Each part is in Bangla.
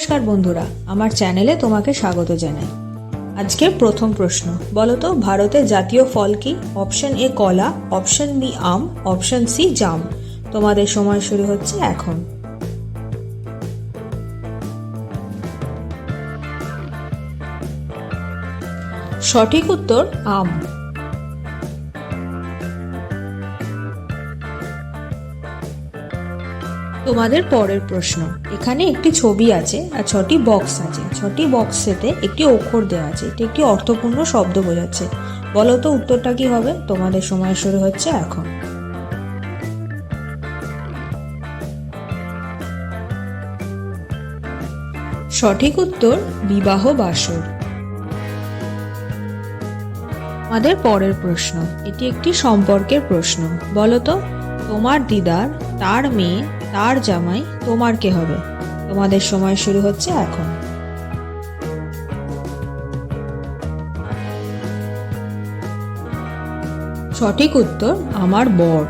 নমস্কার বন্ধুরা, আমার চ্যানেলে তোমাকে স্বাগত জানাই। আজকের প্রথম প্রশ্ন, বলো তো ভারতের জাতীয় ফল কি? অপশন এ কলা, অপশন বি আম, অপশন সি জাম। তোমাদের সময় শুরু হচ্ছে এখন। সঠিক উত্তর আম। তোমাদের পরের প্রশ্ন, এখানে একটি ছবি আছে আর 6টি বক্স আছে। 6টি বক্সেতে একটি অক্ষর দেওয়া আছে, এটি একটি অর্থপূর্ণ শব্দ বোঝাচ্ছে। বলো তো উত্তরটা কি হবে? তোমাদের সময় শুরু হচ্ছে এখন। সঠিক উত্তর বিবাহ বাসর। আমাদের পরের প্রশ্ন, এটি একটি সম্পর্কের প্রশ্ন। বলো তো তোমার দিদার, তার মেয়ে, তার জামাই, তোমার কে হবে? তোমাদের সময় শুরু হচ্ছে এখন। সঠিক উত্তর আমার বর।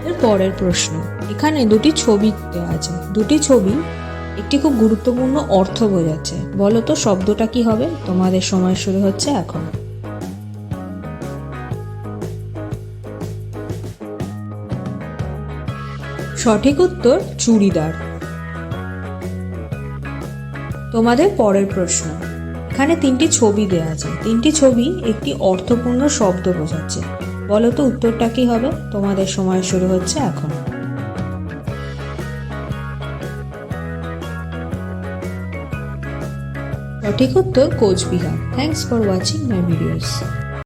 এর পরের প্রশ্ন, এখানে দুটি ছবি দেওয়া আছে। দুটি ছবি একটি খুব গুরুত্বপূর্ণ অর্থ বোঝাচ্ছে। বলো তো শব্দটা কি হবে? তোমাদের সময় শুরু হচ্ছে এখন। সঠিক উত্তর চুড়িদার। তোমাদের পরের প্রশ্ন, এখানে 3টি ছবি দেওয়া আছে। 3টি ছবি একটি অর্থপূর্ণ শব্দ বোঝাচ্ছে। বলো তো উত্তরটা কি হবে? তোমাদের সময় শুরু হচ্ছে এখন। সঠিক উত্তর Cooch Behar. Thanks for watching my videos.